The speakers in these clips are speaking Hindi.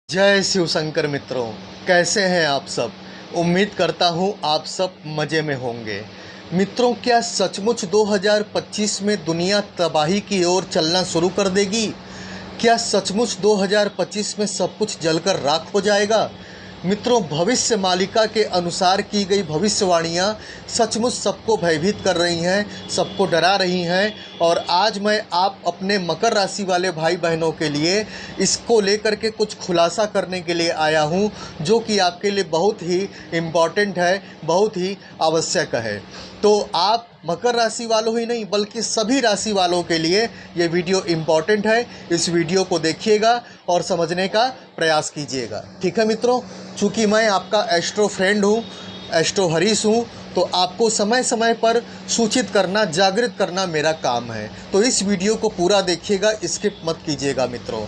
जय शिव शंकर मित्रों, कैसे हैं आप सब। उम्मीद करता हूं आप सब मज़े में होंगे। मित्रों, क्या सचमुच 2025 में दुनिया तबाही की ओर चलना शुरू कर देगी? क्या सचमुच 2025 में सब कुछ जलकर राख हो जाएगा? मित्रों, भविष्य मालिका के अनुसार की गई भविष्यवाणियाँ सचमुच सबको भयभीत कर रही हैं, सबको डरा रही हैं। और आज मैं आप अपने मकर राशि वाले भाई बहनों के लिए इसको लेकर के कुछ खुलासा करने के लिए आया हूँ, जो कि आपके लिए बहुत ही इम्पॉर्टेंट है, बहुत ही आवश्यक है। तो आप मकर राशि वालों ही नहीं बल्कि सभी राशि वालों के लिए ये वीडियो इम्पॉर्टेंट है। इस वीडियो को देखिएगा और समझने का प्रयास कीजिएगा। ठीक है मित्रों, चूँकि मैं आपका एस्ट्रो फ्रेंड हूँ, एस्ट्रो हरीश हूँ, तो आपको समय समय पर सूचित करना, जागृत करना मेरा काम है। तो इस वीडियो को पूरा देखिएगा, स्किप मत कीजिएगा मित्रों।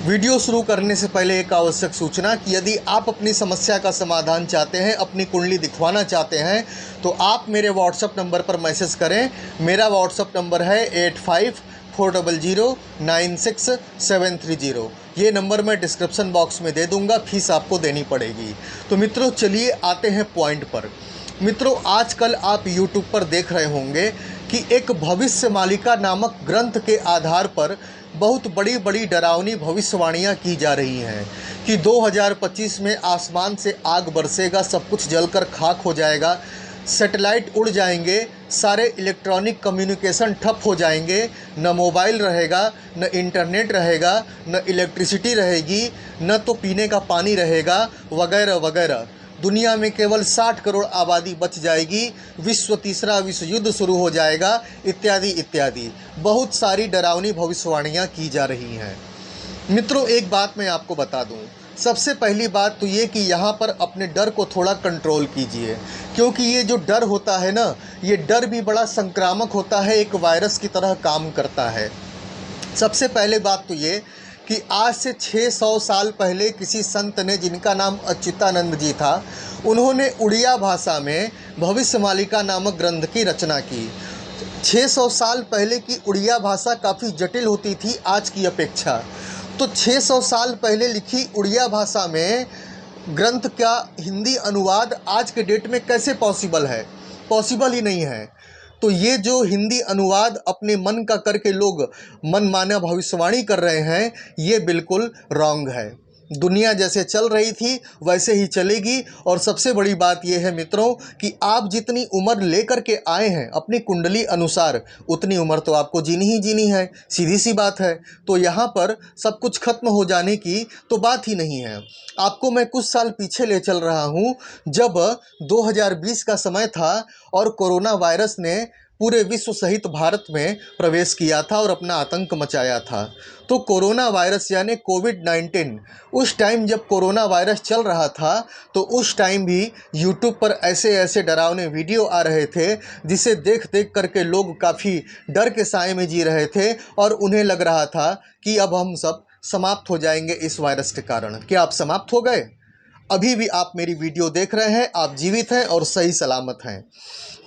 वीडियो शुरू करने से पहले एक आवश्यक सूचना कि यदि आप अपनी समस्या का समाधान चाहते हैं, अपनी कुंडली दिखवाना चाहते हैं, तो आप मेरे व्हाट्सएप नंबर पर मैसेज करें। मेरा व्हाट्सएप नंबर है 8540096730। ये नंबर मैं डिस्क्रिप्शन बॉक्स में दे दूंगा, फीस आपको देनी पड़ेगी। तो मित्रों, चलिए आते हैं पॉइंट पर। मित्रों, आजकल आप यूट्यूब पर देख रहे होंगे कि एक भविष्य मालिका नामक ग्रंथ के आधार पर बहुत बड़ी बड़ी डरावनी भविष्यवाणियां की जा रही हैं कि 2025 में आसमान से आग बरसेगा, सब कुछ जलकर खाक हो जाएगा, सैटेलाइट उड़ जाएंगे, सारे इलेक्ट्रॉनिक कम्युनिकेशन ठप हो जाएंगे, न मोबाइल रहेगा, न इंटरनेट रहेगा, न इलेक्ट्रिसिटी रहेगी, न तो पीने का पानी रहेगा, वगैरह वगैरह। दुनिया में केवल 60 करोड़ आबादी बच जाएगी, तीसरा विश्व युद्ध शुरू हो जाएगा, इत्यादि इत्यादि। बहुत सारी डरावनी भविष्यवाणियां की जा रही हैं। मित्रों, एक बात मैं आपको बता दूं। सबसे पहली बात तो ये कि यहाँ पर अपने डर को थोड़ा कंट्रोल कीजिए, क्योंकि ये जो डर होता है ना, ये डर भी बड़ा संक्रामक होता है, एक वायरस की तरह काम करता है। सबसे पहले बात तो ये कि आज से 600 साल पहले किसी संत ने, जिनका नाम अच्युतानंद जी था, उन्होंने उड़िया भाषा में भविष्य मालिका नामक ग्रंथ की रचना की। 600 साल पहले की उड़िया भाषा काफ़ी जटिल होती थी आज की अपेक्षा। तो 600 साल पहले लिखी उड़िया भाषा में ग्रंथ का हिंदी अनुवाद आज के डेट में कैसे पॉसिबल है? पॉसिबल ही नहीं है। तो ये जो हिंदी अनुवाद अपने मन का करके लोग मनमाना भविष्यवाणी कर रहे हैं, ये बिल्कुल रॉन्ग है। दुनिया जैसे चल रही थी वैसे ही चलेगी। और सबसे बड़ी बात यह है मित्रों कि आप जितनी उम्र लेकर के आए हैं अपनी कुंडली अनुसार, उतनी उम्र तो आपको जीनी ही जीनी है, सीधी सी बात है। तो यहाँ पर सब कुछ खत्म हो जाने की तो बात ही नहीं है। आपको मैं कुछ साल पीछे ले चल रहा हूँ, जब 2020 का समय था और कोरोना वायरस ने पूरे विश्व सहित भारत में प्रवेश किया था और अपना आतंक मचाया था। तो कोरोना वायरस यानी कोविड-19, उस टाइम जब कोरोना वायरस चल रहा था, तो उस टाइम भी यूट्यूब पर ऐसे ऐसे डरावने वीडियो आ रहे थे, जिसे देख देख करके लोग काफ़ी डर के साए में जी रहे थे और उन्हें लग रहा था कि अब हम सब समाप्त हो जाएंगे इस वायरस के कारण। क्या आप समाप्त हो गए? अभी भी आप मेरी वीडियो देख रहे हैं, आप जीवित हैं और सही सलामत हैं।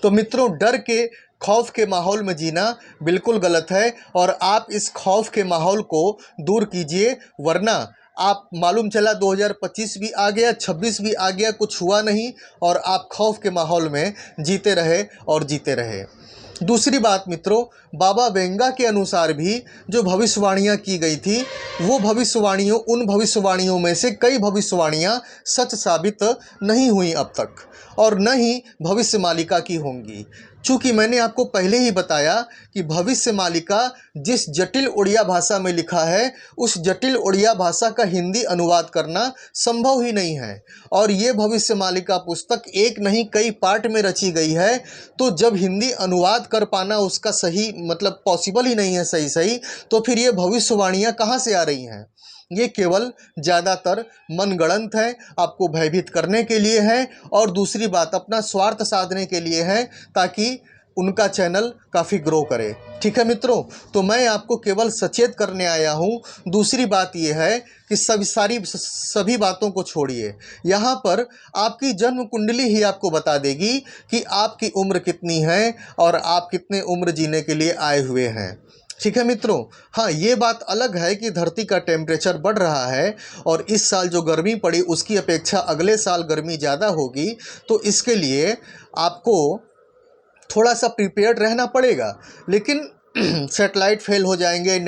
तो मित्रों, डर के, खौफ के माहौल में जीना बिल्कुल गलत है और आप इस खौफ के माहौल को दूर कीजिए, वरना आप, मालूम चला 2025 भी आ गया, 26 भी आ गया, कुछ हुआ नहीं और आप खौफ के माहौल में जीते रहे और जीते रहे। दूसरी बात मित्रों, बाबा वेंगा के अनुसार भी जो भविष्यवाणियाँ की गई थी, वो भविष्यवाणियों, उन भविष्यवाणियों में से कई भविष्यवाणियाँ सच साबित नहीं हुई अब तक, और न ही भविष्य मालिका की होंगी। चूँकि मैंने आपको पहले ही बताया कि भविष्य मालिका जिस जटिल उड़िया भाषा में लिखा है, उस जटिल उड़िया भाषा का हिंदी अनुवाद करना संभव ही नहीं है। और ये भविष्य मालिका पुस्तक एक नहीं कई पार्ट में रची गई है। तो जब हिंदी अनुवाद कर पाना उसका सही मतलब पॉसिबल ही नहीं है सही, तो फिर ये भविष्यवाणियाँ कहाँ से आ रही हैं? ये केवल ज़्यादातर मनगढ़ंत है, आपको भयभीत करने के लिए है, और दूसरी बात अपना स्वार्थ साधने के लिए है, ताकि उनका चैनल काफ़ी ग्रो करे। ठीक है मित्रों, तो मैं आपको केवल सचेत करने आया हूँ। दूसरी बात यह है कि सभी बातों को छोड़िए। यहाँ पर आपकी जन्म कुंडली ही आपको बता देगी कि आपकी उम्र कितनी है और आप कितने उम्र जीने के लिए आए हुए हैं। ठीक है मित्रों। हाँ, ये बात अलग है कि धरती का टेम्परेचर बढ़ रहा है और इस साल जो गर्मी पड़ी उसकी अपेक्षा अगले साल गर्मी ज़्यादा होगी, तो इसके लिए आपको थोड़ा सा प्रिपेयर्ड रहना पड़ेगा। लेकिन सैटेलाइट फेल हो जाएंगे,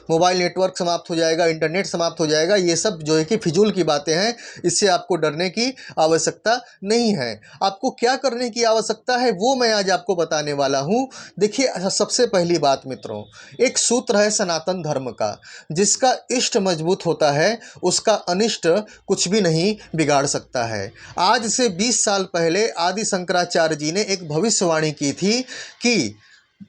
मोबाइल नेटवर्क समाप्त हो जाएगा, इंटरनेट समाप्त हो जाएगा, ये सब जो है कि फिजूल की बातें हैं। इससे आपको डरने की आवश्यकता नहीं है। आपको क्या करने की आवश्यकता है वो मैं आज आपको बताने वाला हूँ। देखिए, सबसे पहली बात मित्रों, एक सूत्र है सनातन धर्म का, जिसका इष्ट मजबूत होता है उसका अनिष्ट कुछ भी नहीं बिगाड़ सकता है। आज से 20 साल पहले आदि शंकराचार्य जी ने एक भविष्यवाणी की थी कि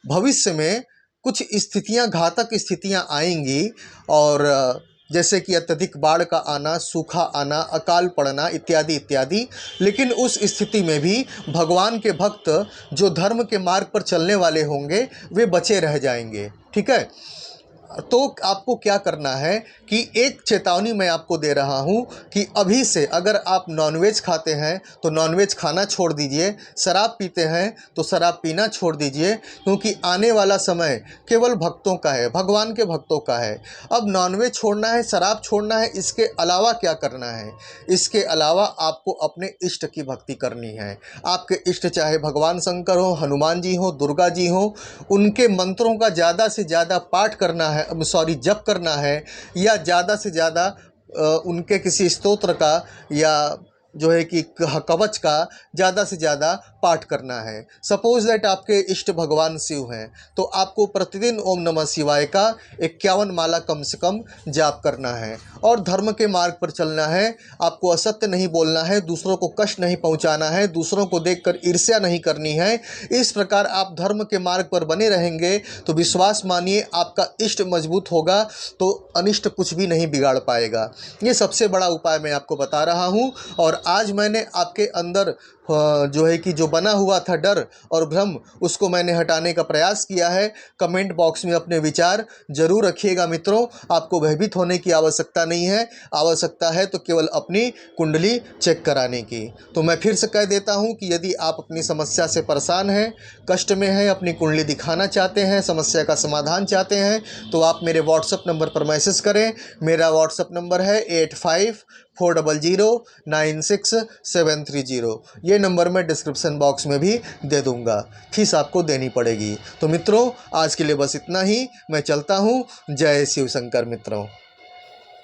भविष्य में कुछ स्थितियां, घातक स्थितियां आएंगी, और जैसे कि अत्यधिक बाढ़ का आना, सूखा आना, अकाल पड़ना इत्यादि इत्यादि। लेकिन उस स्थिति में भी भगवान के भक्त जो धर्म के मार्ग पर चलने वाले होंगे वे बचे रह जाएंगे। ठीक है। तो आपको क्या करना है कि एक चेतावनी मैं आपको दे रहा हूं कि अभी से अगर आप नॉनवेज खाते हैं तो नॉनवेज खाना छोड़ दीजिए, शराब पीते हैं तो शराब पीना छोड़ दीजिए, क्योंकि आने वाला समय केवल भक्तों का है, भगवान के भक्तों का है। अब नॉनवेज छोड़ना है, शराब छोड़ना है, इसके अलावा क्या करना है? इसके अलावा आपको अपने इष्ट की भक्ति करनी है। आपके इष्ट चाहे भगवान शंकर हो, हनुमान जी हो, दुर्गा जी हो, उनके मंत्रों का ज़्यादा से ज़्यादा पाठ करना है, जप करना है, या ज़्यादा से ज़्यादा उनके किसी स्तोत्र का या जो है कि कवच का ज़्यादा से ज़्यादा पाठ करना है। सपोज दैट आपके इष्ट भगवान शिव हैं, तो आपको प्रतिदिन ओम नमः शिवाय का 51 माला कम से कम जाप करना है और धर्म के मार्ग पर चलना है। आपको असत्य नहीं बोलना है, दूसरों को कष्ट नहीं पहुंचाना है, दूसरों को देखकर ईर्ष्या नहीं करनी है। इस प्रकार आप धर्म के मार्ग पर बने रहेंगे तो विश्वास मानिए आपका इष्ट मजबूत होगा, तो अनिष्ट कुछ भी नहीं बिगाड़ पाएगा। ये सबसे बड़ा उपाय मैं आपको बता रहा हूँ। और आज मैंने आपके अंदर जो है कि जो बना हुआ था डर और भ्रम, उसको मैंने हटाने का प्रयास किया है। कमेंट बॉक्स में अपने विचार जरूर रखिएगा मित्रों। आपको भयभीत होने की आवश्यकता नहीं है, आवश्यकता है तो केवल अपनी कुंडली चेक कराने की। तो मैं फिर से कह देता हूं कि यदि आप अपनी समस्या से परेशान हैं, कष्ट में हैं, अपनी कुंडली दिखाना चाहते हैं, समस्या का समाधान चाहते हैं, तो आप मेरे व्हाट्सएप नंबर पर मैसेज करें। मेरा व्हाट्सएप नंबर है 8540096730। ये नंबर मैं डिस्क्रिप्शन बॉक्स में भी दे दूंगा। फीस आपको देनी पड़ेगी। तो मित्रों, आज के लिए बस इतना ही। मैं चलता हूँ। जय शिव शंकर मित्रों।